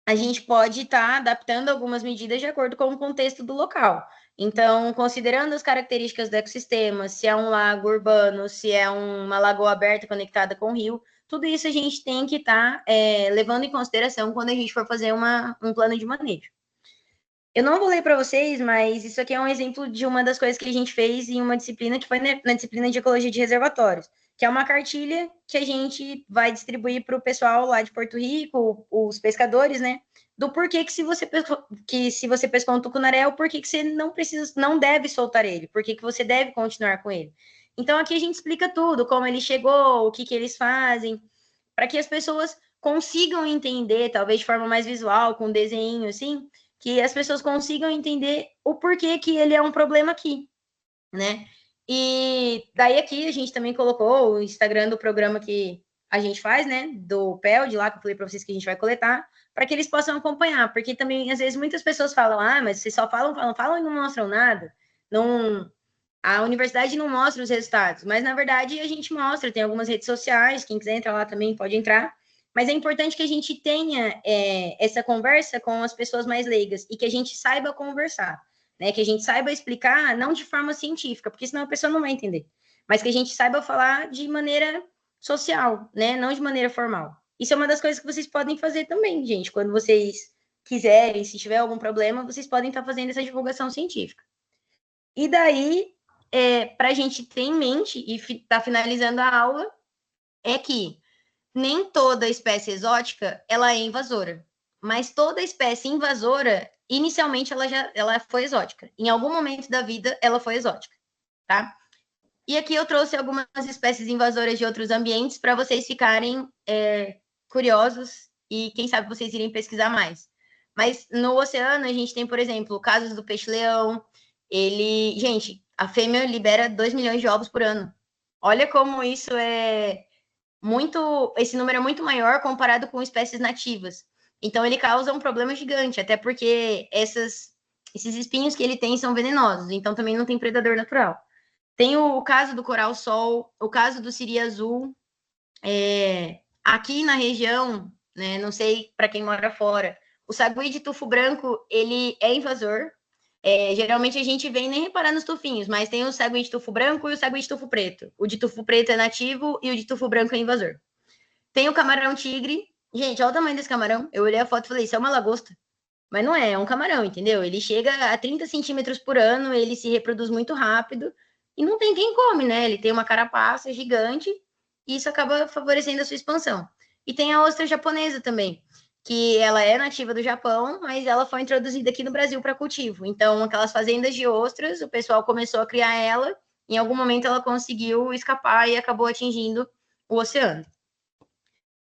a gente pode estar adaptando algumas medidas de acordo com o contexto do local. Então, considerando as características do ecossistema, se é um lago urbano, se é uma lagoa aberta conectada com o rio, tudo isso a gente tem que estar levando em consideração quando a gente for fazer um plano de manejo. Eu não vou ler para vocês, mas isso aqui é um exemplo de uma das coisas que a gente fez em uma disciplina que foi na disciplina de ecologia de reservatórios, que é uma cartilha que a gente vai distribuir para o pessoal lá de Porto Rico, os pescadores, né? Do porquê que se você pescou um tucunaré, o porquê que você não deve soltar ele, porquê que você deve continuar com ele. Então aqui a gente explica tudo, como ele chegou, o que eles fazem, para que as pessoas consigam entender, talvez de forma mais visual, com desenho, assim, que as pessoas consigam entender o porquê que ele é um problema aqui, né? E daí aqui a gente também colocou o Instagram do programa que a gente faz, né? Do PEL, lá que eu falei para vocês que a gente vai coletar, para que eles possam acompanhar, porque também, às vezes, muitas pessoas falam, mas vocês só falam e não mostram nada. Não, a universidade não mostra os resultados, mas na verdade a gente mostra, tem algumas redes sociais, quem quiser entrar lá também pode entrar, mas é importante que a gente tenha essa conversa com as pessoas mais leigas e que a gente saiba conversar, né? Que a gente saiba explicar, não de forma científica, porque senão a pessoa não vai entender, mas que a gente saiba falar de maneira social, né? Não de maneira formal. Isso é uma das coisas que vocês podem fazer também, gente, quando vocês quiserem, se tiver algum problema, vocês podem estar fazendo essa divulgação científica. E daí, para a gente ter em mente, e está finalizando a aula, é que nem toda espécie exótica ela é invasora, mas toda espécie invasora, inicialmente ela foi exótica. Em algum momento da vida, ela foi exótica, tá? E aqui eu trouxe algumas espécies invasoras de outros ambientes para vocês ficarem curiosos e quem sabe vocês irem pesquisar mais. Mas no oceano a gente tem, por exemplo, casos do peixe-leão. Gente, a fêmea libera 2 milhões de ovos por ano. Olha como isso esse número é muito maior comparado com espécies nativas. Então ele causa um problema gigante, até porque esses espinhos que ele tem são venenosos, então também não tem predador natural. Tem o caso do coral-sol, o caso do siri azul. Aqui na região, né, não sei para quem mora fora, o sagui de tufo branco, ele é invasor. Geralmente a gente vem nem reparar nos tufinhos, mas tem o sagui de tufo branco e o sagui de tufo preto. O de tufo preto é nativo e o de tufo branco é invasor. Tem o camarão tigre. Gente, olha o tamanho desse camarão. Eu olhei a foto e falei, isso é uma lagosta. Mas não é um camarão, entendeu? Ele chega a 30 centímetros por ano, ele se reproduz muito rápido e não tem quem come, né? Ele tem uma carapaça gigante e isso acaba favorecendo a sua expansão. E tem a ostra japonesa também, que ela é nativa do Japão, mas ela foi introduzida aqui no Brasil para cultivo. Então, aquelas fazendas de ostras, o pessoal começou a criar ela, em algum momento ela conseguiu escapar e acabou atingindo o oceano.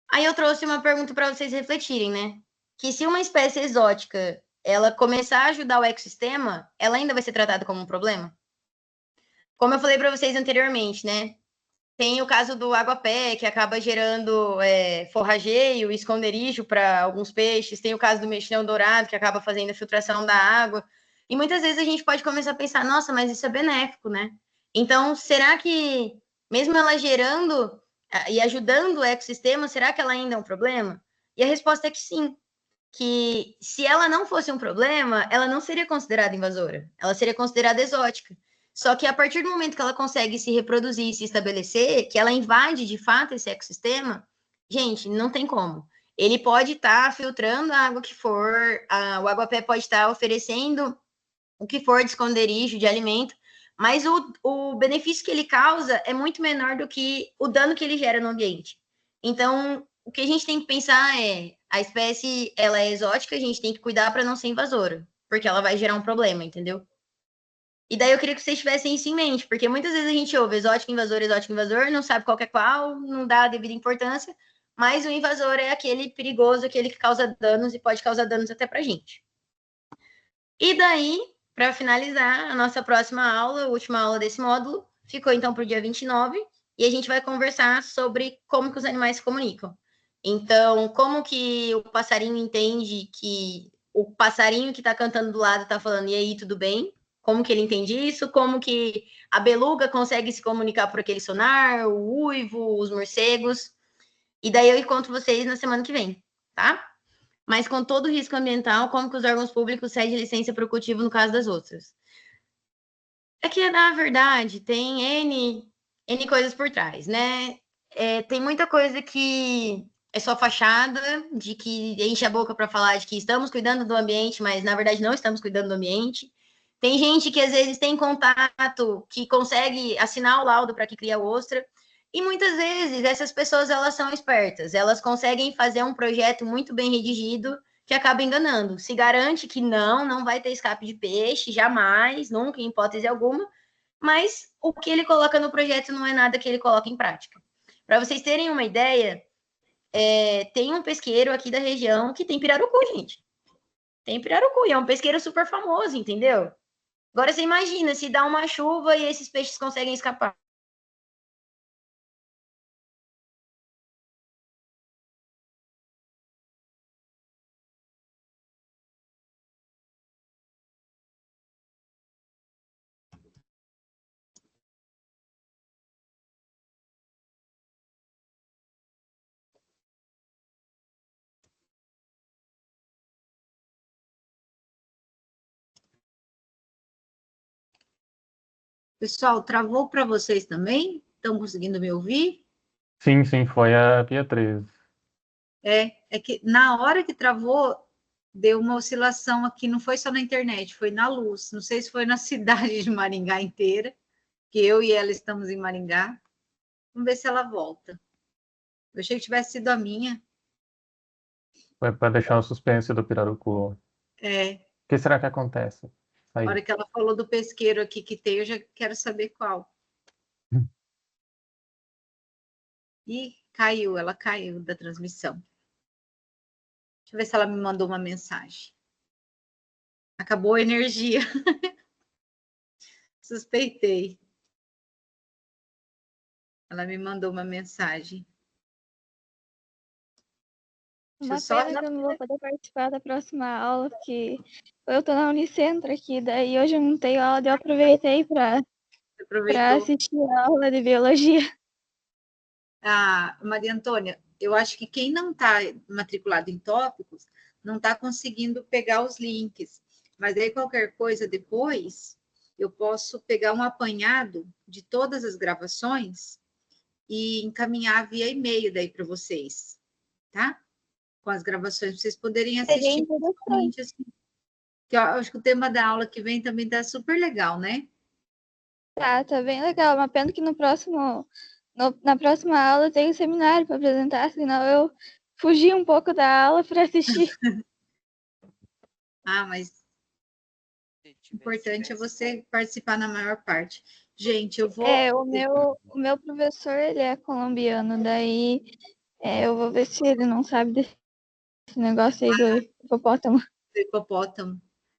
Aí eu trouxe uma pergunta para vocês refletirem, né? Que se uma espécie exótica ela começar a ajudar o ecossistema, ela ainda vai ser tratada como um problema? Como eu falei para vocês anteriormente, né? Tem o caso do aguapé, que acaba gerando forrageio e esconderijo para alguns peixes. Tem o caso do mexilhão dourado, que acaba fazendo a filtração da água. E muitas vezes a gente pode começar a pensar, nossa, mas isso é benéfico, né? Então, será que, mesmo ela gerando e ajudando o ecossistema, será que ela ainda é um problema? E a resposta é que sim. Que se ela não fosse um problema, ela não seria considerada invasora. Ela seria considerada exótica. Só que a partir do momento que ela consegue se reproduzir e se estabelecer, que ela invade de fato esse ecossistema, gente, não tem como. Ele pode estar filtrando a água que for, o aguapé pode estar oferecendo o que for de esconderijo, de alimento, mas o benefício que ele causa é muito menor do que o dano que ele gera no ambiente. Então, o que a gente tem que pensar é, a espécie, ela é exótica, a gente tem que cuidar para não ser invasora, porque ela vai gerar um problema, entendeu? E daí eu queria que vocês tivessem isso em mente, porque muitas vezes a gente ouve exótico, invasor, não sabe qual é qual, não dá a devida importância, mas o invasor é aquele perigoso, aquele que causa danos e pode causar danos até pra gente. E daí, para finalizar, a nossa próxima aula, a última aula desse módulo, ficou então para o dia 29, e a gente vai conversar sobre como que os animais se comunicam. Então, como que o passarinho entende que o passarinho que está cantando do lado está falando, e aí, tudo bem? Como que ele entende isso? Como que a beluga consegue se comunicar por aquele sonar, o uivo, os morcegos? E daí eu encontro vocês na semana que vem, tá? Mas com todo o risco ambiental, como que os órgãos públicos cedem licença para o cultivo no caso das ostras? É que, na verdade, tem N coisas por trás, né? Tem muita coisa que é só fachada, de que enche a boca para falar de que estamos cuidando do ambiente, mas, na verdade, não estamos cuidando do ambiente. Tem gente que, às vezes, tem contato, que consegue assinar o laudo para que cria a ostra, e muitas vezes essas pessoas, elas são espertas, elas conseguem fazer um projeto muito bem redigido que acaba enganando. Se garante que não vai ter escape de peixe, jamais, nunca, em hipótese alguma, mas o que ele coloca no projeto não é nada que ele coloca em prática. Para vocês terem uma ideia, tem um pesqueiro aqui da região que tem pirarucu, gente. Tem pirarucu, e é um pesqueiro super famoso, entendeu? Agora você imagina se dá uma chuva e esses peixes conseguem escapar. Pessoal, travou para vocês também? Estão conseguindo me ouvir? Sim, sim, foi a Beatriz. É que na hora que travou, deu uma oscilação aqui, não foi só na internet, foi na luz. Não sei se foi na cidade de Maringá inteira, que eu e ela estamos em Maringá. Vamos ver se ela volta. Eu achei que tivesse sido a minha. Foi para deixar o suspense do pirarucu. O É, que será que acontece? a Aí. hora que ela falou do pesqueiro aqui que tem, eu já quero saber qual. E caiu, ela caiu da transmissão. Deixa eu ver se ela me mandou uma mensagem. Acabou a energia. Suspeitei. Ela me mandou uma mensagem. Uma pena que eu não vou poder participar da próxima aula, porque eu tô na Unicentro aqui, daí hoje eu não tenho aula, daí eu aproveitei para assistir a aula de biologia. Ah, Maria Antônia, eu acho que quem não está matriculado em tópicos não está conseguindo pegar os links. Mas aí qualquer coisa depois, eu posso pegar um apanhado de todas as gravações e encaminhar via e-mail daí para vocês, tá? Com as gravações, para vocês poderem assistir. Assim. Que eu acho que o tema da aula que vem também está super legal, né? Tá bem legal. Uma pena que na próxima aula tem um seminário para apresentar, senão eu fugi um pouco da aula para assistir. Mas o importante é você participar na maior parte. Gente, eu vou... O meu professor, ele é colombiano, daí eu vou ver se ele não sabe desse negócio aí do hipopótamo.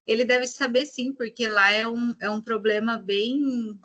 Ele deve saber sim, porque lá é um problema bem